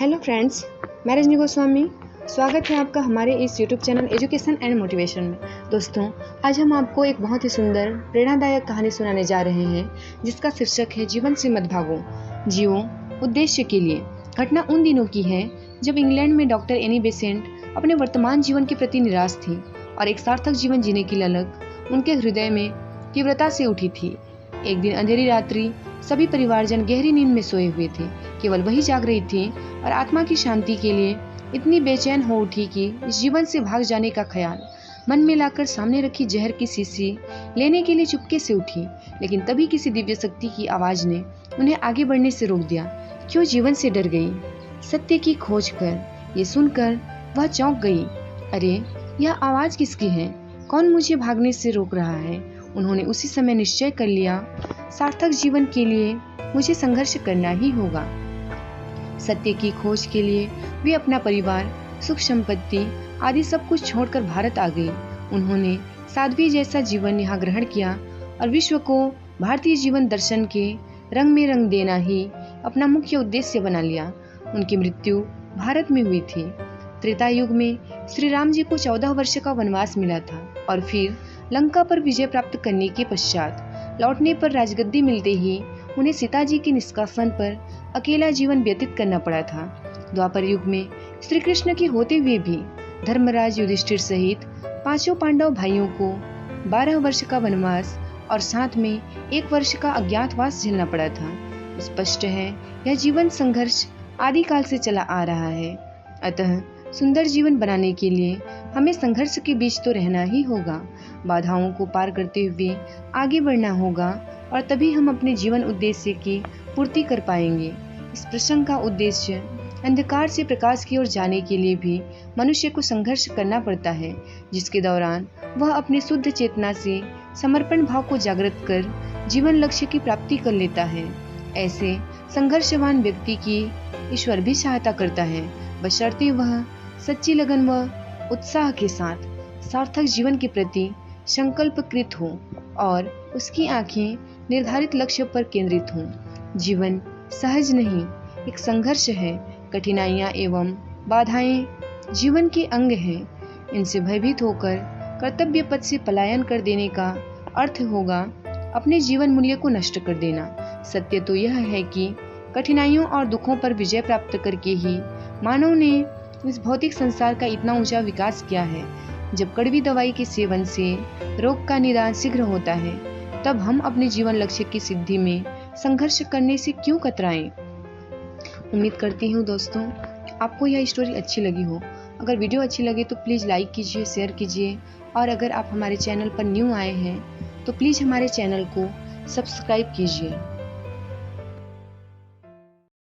Hello friends, मैं रजनी गोस्वामी। स्वागत है आपका हमारे इस YouTube channel education and motivation में। दोस्तों, आज हम आपको एक बहुत ही सुंदर प्रेरणादायक कहानी सुनाने जा रहे हैं जिसका शीर्षक है जीवन से मत भागो, जियो उद्देश्य के लिए। घटना उन दिनों की है जब इंग्लैंड में डॉक्टर एनी बेसेंट अपने वर्तमान जीवन के प्रति निराश थी और एक सार्थक जीवन जीने की ललक उनके हृदय में तीव्रता से उठी थी। एक दिन अंधेरी रात्रि सभी परिवारजन गहरी नींद में सोए हुए थे। केवल वही जाग रही थी और आत्मा की शांति के लिए इतनी बेचैन हो उठी कि इस जीवन से भाग जाने का ख्याल मन में लाकर सामने रखी जहर की शीशी लेने के लिए चुपके से उठी। लेकिन तभी किसी दिव्य शक्ति की आवाज ने उन्हें आगे बढ़ने से रोक दिया। क्यों जीवन से डर गई? सत्य की खोज कर ये सुनकर वह चौंक गई। अरे, यह आवाज किसकी है? कौन मुझे भागने से रोक रहा है? उन्होंने उसी समय निश्चय कर लिया, सार्थक जीवन के लिए मुझे संघर्ष करना ही होगा। सत्य की खोज के लिए वे अपना परिवार, सुख संपत्ति आदि सब कुछ छोड़कर भारत आ गई। उन्होंने साध्वी जैसा जीवन यहाँ ग्रहण किया और विश्व को भारतीय जीवन दर्शन के रंग में रंग देना ही अपना मुख्य उद्देश्य बना लिया। उनकी मृत्यु भारत में हुई थी। त्रेता युग में श्री राम जी को 14 वर्ष का वनवास मिला था और फिर लंका पर विजय प्राप्त करने के पश्चात लौटने पर राजगद्दी मिलते ही उन्हें सीता जी के निष्कासन पर अकेला जीवन व्यतीत करना पड़ा था। द्वापर युग में श्री कृष्ण के होते हुए भी धर्मराज युधिष्ठिर सहित 5 पांडव भाइयों को 12 वर्ष का वनवास और साथ में 1 वर्ष का अज्ञातवास झेलना पड़ा था। स्पष्ट है, यह जीवन संघर्ष आदि काल से चला आ रहा है। अतः सुंदर जीवन बनाने के लिए हमें संघर्ष के बीच तो रहना ही होगा। बाधाओं को पार करते हुए आगे बढ़ना होगा और तभी हम अपने जीवन उद्देश्य की पूर्ति कर पाएंगे। इस प्रसंग का उद्देश्य अंधकार से प्रकाश की ओर जाने के लिए भी मनुष्य को संघर्ष करना पड़ता है, जिसके दौरान वह अपनी शुद्ध चेतना से समर्पण भाव को जागृत कर जीवन लक्ष्य की प्राप्ति कर लेता है। ऐसे संघर्षवान व्यक्ति की ईश्वर भी सहायता करता है, बशर्ते वह सच्ची लगन व उत्साह के साथ सार्थक जीवन के प्रति संकल्पकृत हो और उसकी आंखें निर्धारित लक्ष्य पर केंद्रित हों। जीवन सहज नहीं, एक संघर्ष है। कठिनाइयाँ एवं बाधाएं जीवन के अंग हैं। इनसे भयभीत होकर कर्तव्य पथ से पलायन कर देने का अर्थ होगा अपने जीवन मूल्य को नष्ट कर देना। सत्य तो यह है कि कठिनाइयों और दुखों पर विजय प्राप्त करके ही मानव ने इस भौतिक संसार का इतना ऊंचा विकास किया है। जब कड़वी दवाई के सेवन से रोग का निदान शीघ्र होता है, तब हम अपने जीवन लक्ष्य की सिद्धि में संघर्ष करने से क्यों कतराएं। उम्मीद करती हूँ दोस्तों आपको यह स्टोरी अच्छी लगी हो। अगर वीडियो अच्छी लगे तो प्लीज़ लाइक कीजिए, शेयर कीजिए और अगर आप हमारे चैनल पर न्यू आए हैं तो प्लीज़ हमारे चैनल को सब्सक्राइब कीजिए।